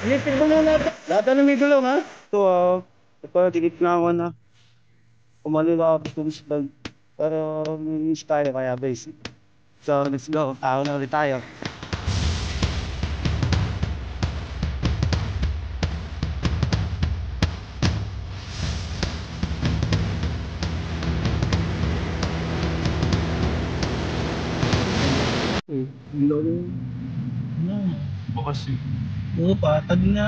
Ilipin mo muna lahat na may gulong ha. Ito nagpatigit na ako na kumaliwa ako kung saan. Pero miss tayo kaya basic. So let's go. Ako na ulit tayo. Lolo. Ano? Bukas yun. Oo, patag na.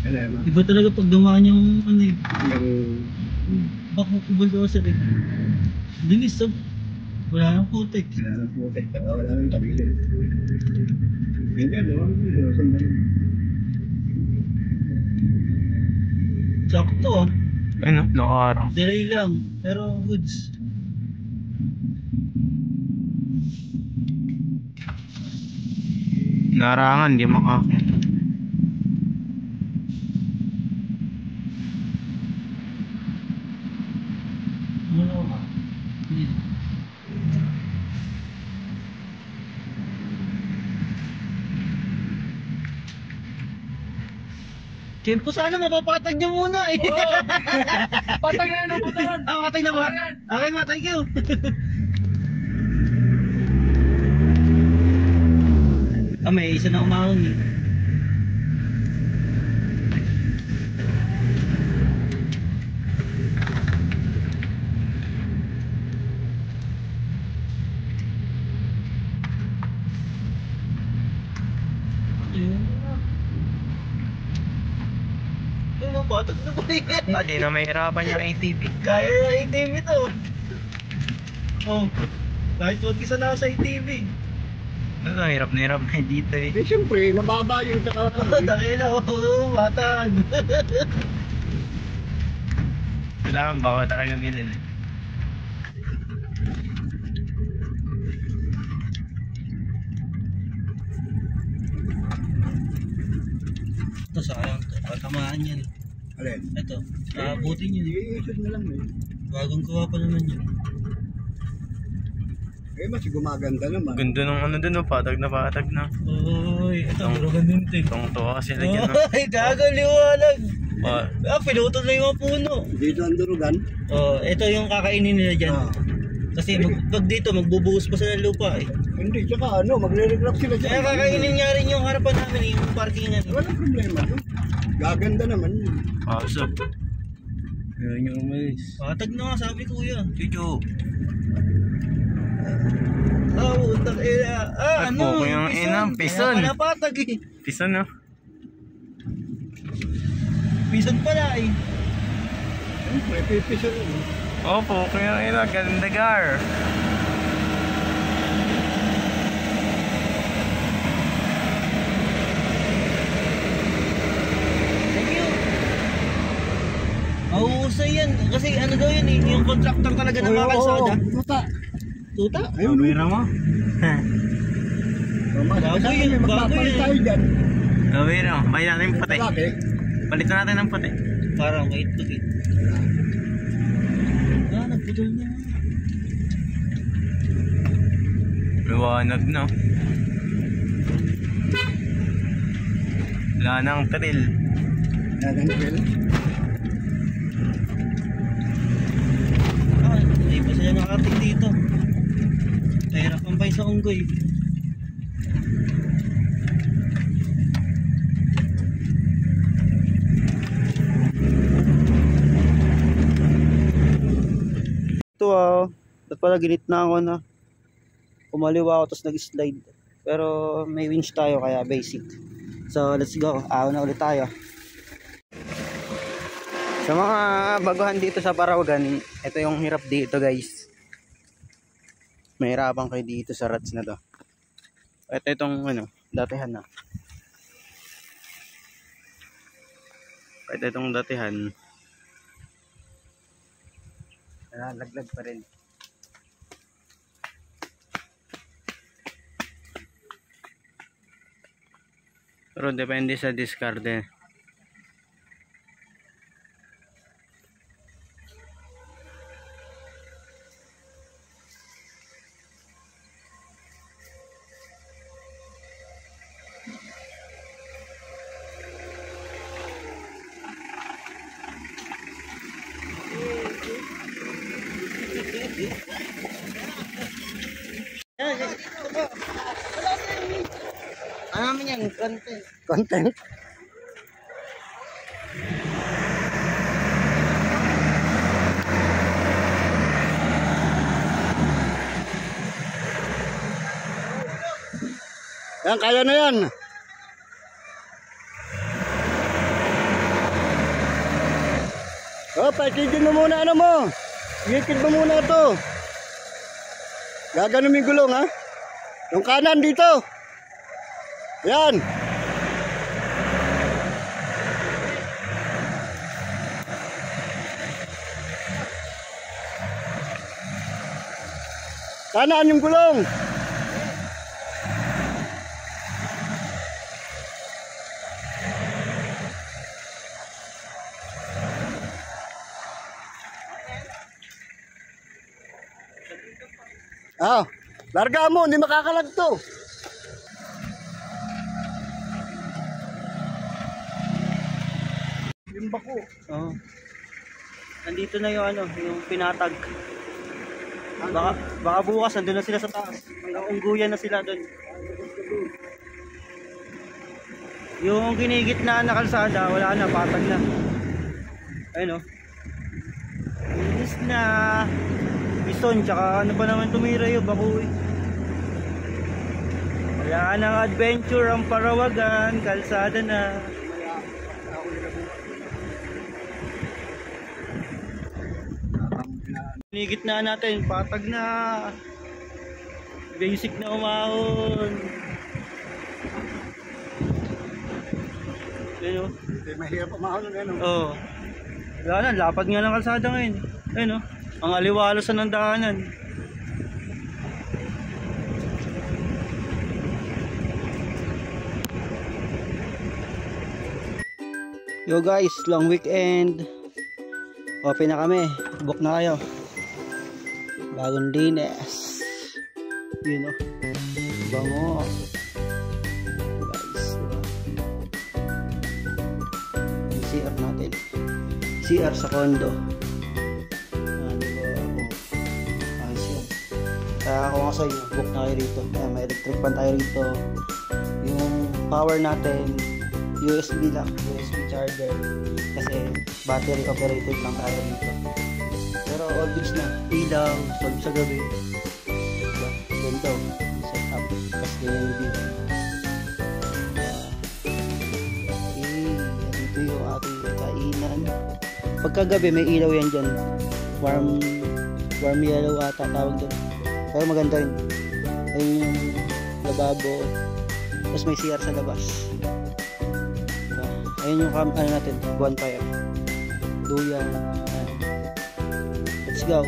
Kaya ba? Iba talaga pag dumaan yung ano eh. Yung... Bako bulldozer eh. Dinis so. Wala nang putik. Wala nang putik. Wala nang tabili. Ganyan, no? Sandali. Sakto ah. Ano? Nakaharap. Delay lang. Pero goods. Narangan, di makakit. Ano? Tempo sana mapapatag niyo muna eh. Patay na ng putaran! Matay na ba? Okay, matay ko. May isa na umahon eh. Patag na po rin. Hindi na mahirapan yung ATV. Kaya na ATV to. Oh, kahit huwag isa na ako sa ATV. Ano, hirap na dito eh. Eh, siyempre, mababa yung Dahil na, oo, matag. Kailangan ba ako talaga bilhin eh. Ito, sayang to. Patamaan yan. Alin? Ito, nakabutin yun. I-shoot na lang eh. Bagong gawa pa naman yun. Eh, mas gumaganda naman. Ganda ng ano dun, patag na. Uy, ito, pero ganun din. Tong-tuwa kasi lagyan no? Uy, gagal liwanag. Pa- Pinutol na yung mga puno. Dito ang durugan. Oh, ito yung kakainin nila dyan. Ah. Kasi pag dito, magbubuhos pa sila ng lupa eh. Hindi, tsaka ano, magre-reclock sila dyan. Kaya kakainin nga rin yung harapan namin, yung parkingan. Walang problema doon. Gaganda naman yun. Pasok. Ayan yung umalis. Patag na nga, sabi kuya. Chuchu. Utang ina. At buko yung ina, pison. Kaya pala patag eh. Pisa no? Pison pala eh. Siyempre, pipiso rin. Opo, kaya ina, ganda gar. Thank you. Mahusay yan. Kasi ano daw yun eh, yung contractor talaga na makalsada. Tuta. Tuta? Ayun, Pera mo? Bago yun, bago magpapalit yun. tayo dyan. Gawin no, bayan natin yung puti. Laki. Palitan natin ng puti. Parang may itlog eh. Nagputol na. Liwanag no. Wala nang trail. Nanangkil. Hindi pa sila nakarating dito. Mahirap ang bay sa unggoy. Ito ba't pala ginit na ako na kumaliwa ako tapos nag-slide. Pero may winch tayo kaya basic. So let's go, na ulit tayo. Sa mga baguhan dito sa Parawagan, ito yung hirap dito guys. Mahirapan kayo dito sa rats na to. Ito itong ano, datihan na. Ito itong datihan. Laglag pa rin. Pero depende sa discarte. Ano naman yan? Content. Content. Yan, kaya na yan. Oh, paikigin mo muna ano mo. Ikid mo muna ito. Gaganon yung gulong ha. Yung kanan dito. Yan. Kanan yung gulong. Ah, larga mo, hindi makakalag to. Yung bako. Oo. Nandito na yung ano, yung pinatag. Baka bukas nandun na sila sa taas. Hanggang ungguyan na sila doon. Yung ginigitnaan na kalsada, wala na, patag na. Ayun o. Linis na. Bison, tsaka ano pa naman tumira yung bako eh. Wala nang adventure ang Parawagan, kalsada na. Ginigitnaan natin, patag na. Basic na umahon. Ayun o. Hindi mahirap umahon na yan. Oo. Wala na, lapad nga ng kalsada ngayon. Ayun o. Ang aliwalosan ng daanan. Yo guys, long weekend. Open na kami. Book na kayo. Bagong linis. Yun o. Bango. Guys, diba? Yung CR natin. CR sa condo. Kaya ako nga sa inyo, book na kayo rito. Kaya may electric pan tayo rito. Yung power natin, USB lang, USB charger. Kasi battery operated lang tayo rito. Pero all goods na. Ilaw, solve sa gabi. Diba? Ganito. Set up. Tapos ganyan yung dito. Dito yung ating kainan. Pagkagabi may ilaw yan dyan. Warm yellow ata tawag doon. Pero maganda rin. Ayun yung lababo. Tapos may CR sa labas. Ayun yung ano natin, bonfire. Duyan. Let's go.